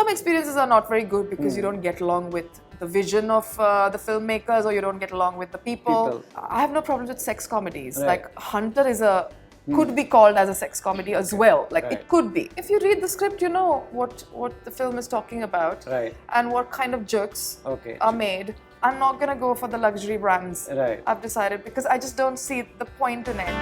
some experiences are not very good because you don't get along with the vision of the filmmakers, or you don't get along with the people. I have no problems with sex comedies. Like Hunter is could be called as a sex comedy as well. Like it could be. If you read the script, you know what the film is talking about and what kind of jokes are made. I'm not gonna go for the luxury brands. I've decided, because I just don't see the point in it.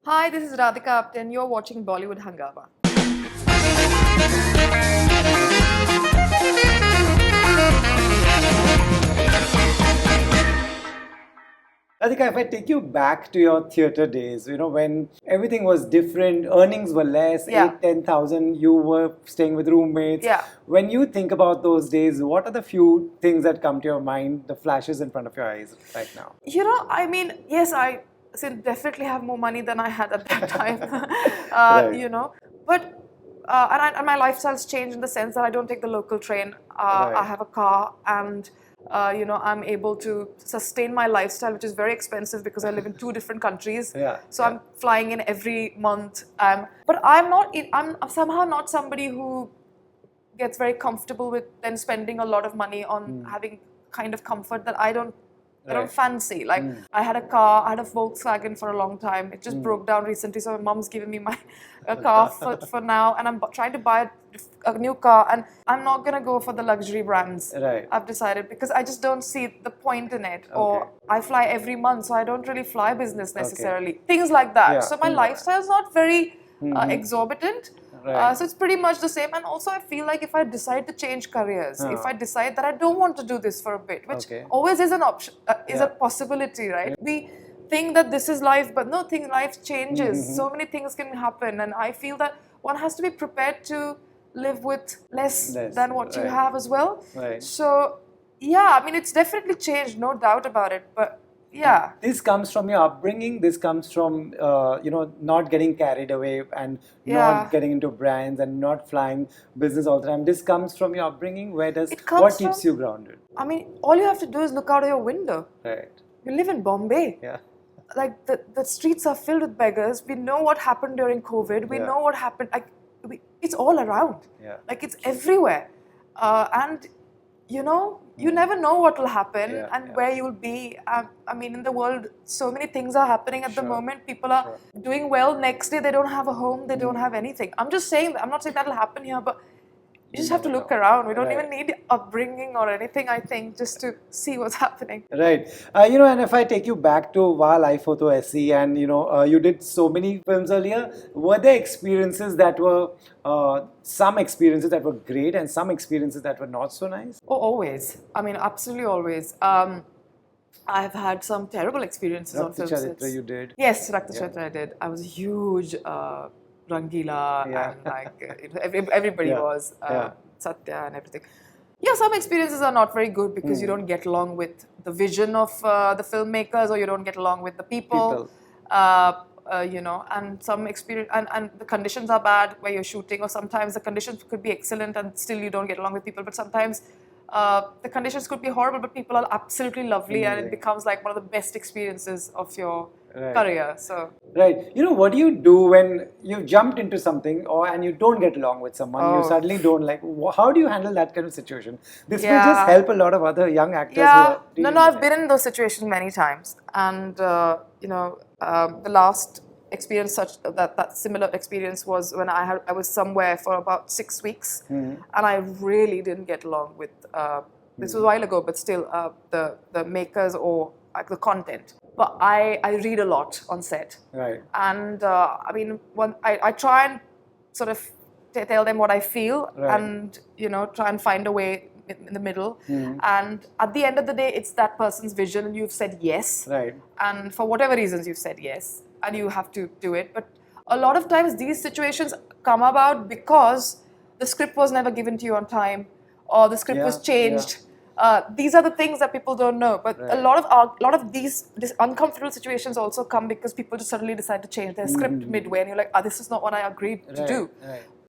Hi, this is Radhika Apte and you're watching Bollywood Hungama. Radhika, if I take you back to your theatre days, when everything was different, earnings were less, 8,000-10,000, you were staying with roommates. When you think about those days, what are the few things that come to your mind, the flashes in front of your eyes right now? I mean, yes, I definitely have more money than I had at that time, but and my lifestyle's changed in the sense that I don't take the local train. I have a car, and I'm able to sustain my lifestyle, which is very expensive because I live in 2 different countries. So I'm flying in every month. But I'm somehow not somebody who gets very comfortable with then spending a lot of money on having kind of comfort that I don't fancy. Like I had a car, I had a Volkswagen for a long time. It just broke down recently, so my mom's given me a car for now, and I'm trying to buy a new car, and I'm not gonna go for the luxury brands. I've decided, because I just don't see the point in it. Or I fly every month, so I don't really fly business necessarily. Things like that. So my lifestyle's not very exorbitant. So it's pretty much the same. And also I feel like if I decide to change careers, if I decide that I don't want to do this for a bit, which always is an option, is a possibility, right? We think that this is life, but no, life changes. So many things can happen, and I feel that one has to be prepared to live with less than what you have as well. So yeah, I mean, it's definitely changed, no doubt about it, but yeah. This comes from your upbringing. This comes from not getting carried away and not getting into brands and not flying business all the time. This comes from your upbringing. What keeps you grounded? I mean, all you have to do is look out of your window. You live in Bombay. Like the streets are filled with beggars. We know what happened during COVID. We know what happened. Like it's all around. Like it's everywhere. And you never know what will happen and where you'll be. I mean, in the world, so many things are happening at the moment. People are doing well. Next day, they don't have a home. They don't have anything. I'm just saying, I'm not saying that'll happen here, but you just have to look around. We don't even need upbringing or anything, I think, just to see what's happening. And if I take you back to Wa Life Ho To Aisi, and you did so many films earlier, were there experiences that were, some experiences that were great and some experiences that were not so nice? Oh, always. I mean, absolutely always. I've had some terrible experiences on film sets. You did? Yes, Rakta Charitra I did. I was a huge Rangila, and like everybody was, Satya and everything. Yeah, some experiences are not very good because you don't get along with the vision of the filmmakers, or you don't get along with the people. And some experience, and the conditions are bad where you're shooting, or sometimes the conditions could be excellent and still you don't get along with people, but sometimes the conditions could be horrible but people are absolutely lovely. And it becomes like one of the best experiences of your career. So what do you do when you jumped into something and you don't get along with someone? You suddenly don't like. How do you handle that kind of situation? This will just help a lot of other young actors. I've been in those situations many times, and the last experience that similar experience was when I was somewhere for about 6 weeks, and I really didn't get along with this was a while ago, but still the makers or like the content. But I read a lot on set, and I mean, I try and sort of tell them what I feel, and try and find a way in the middle. And at the end of the day, it's that person's vision, and you've said yes, and for whatever reasons you've said yes, and you have to do it. But a lot of times these situations come about because the script was never given to you on time, or the script was changed. These are the things that people don't know. But a lot of these uncomfortable situations also come because people just suddenly decide to change their script midway, and you're like, this is not what I agreed to do.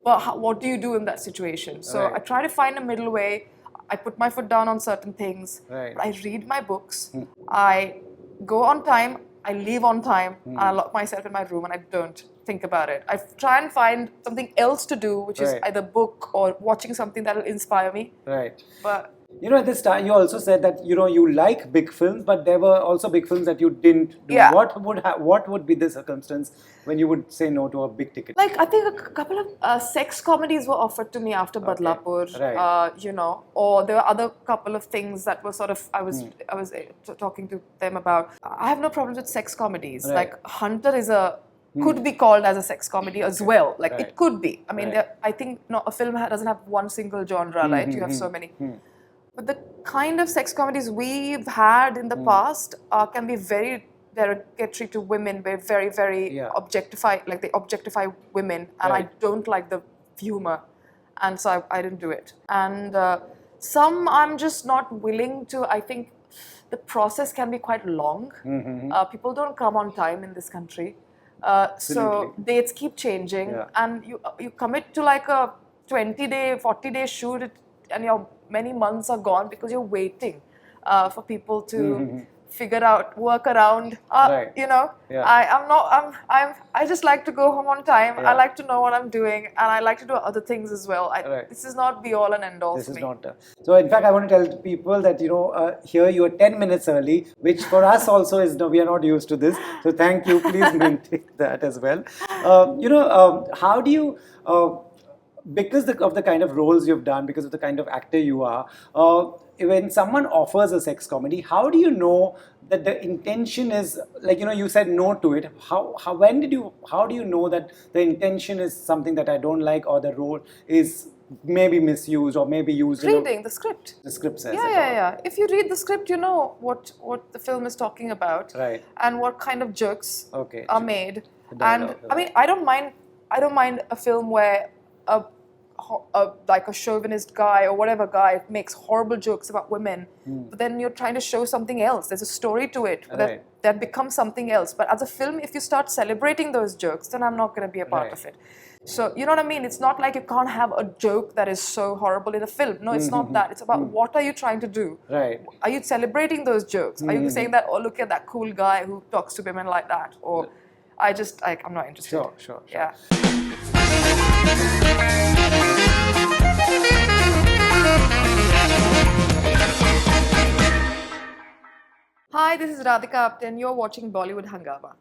But what do you do in that situation? So I try to find a middle way. I put my foot down on certain things. I read my books. I go on time. I leave on time, and I lock myself in my room and I don't think about it. I try and find something else to do, which is either book or watching something that will inspire me. Right. But at this time, you also said that you like big films, but there were also big films that you didn't do. Yeah. What would be the circumstance when you would say no to a big ticket? Like, I think a couple of sex comedies were offered to me after Badlapur. Right. Or there were other couple of things that were sort of I was talking to them about. I have no problems with sex comedies. Right. Like Hunter is could be called as a sex comedy as well. Like it could be. I mean, I think a film doesn't have one single genre, right? You have so many. But the kind of sex comedies we've had in the past can be very derogatory to women. They're very, very objectify, like they objectify women, and I don't like the humor, and so I didn't do it. And some I'm just not willing to. I think the process can be quite long. People don't come on time in this country, so dates keep changing, and you commit to like a 20-day, 40-day shoot, and your many months are gone because you're waiting for people to figure out, work around. I just like to go home on time. I like to know what I'm doing, and I like to do other things as well. This is not be all and end all for me. So in fact, I want to tell people that here you are 10 minutes early, which for us also is we are not used to this. So thank you. Please maintain that as well. How do you? Because of the kind of roles you've done, because of the kind of actor you are, when someone offers a sex comedy, how do you know that the intention is, like, you said no to it. How do you know that the intention is something that I don't like, or the role is maybe misused or maybe used? Reading the script. The script says Yeah. If you read the script, you know what the film is talking about, right? And what kind of jokes are made. And I mean, I don't mind a film where like a chauvinist guy or whatever guy makes horrible jokes about women, but then you're trying to show something else. There's a story to it that becomes something else. But as a film, if you start celebrating those jokes, then I'm not going to be a part of it. So you know what I mean? It's not like you can't have a joke that is so horrible in a film. No, it's not that. It's about what are you trying to do? Right. Are you celebrating those jokes? Are you saying that, oh, look at that cool guy who talks to women like that? Or I'm not interested. Sure. Yeah. Hi, this is Radhika Apte and you're watching Bollywood Hungama.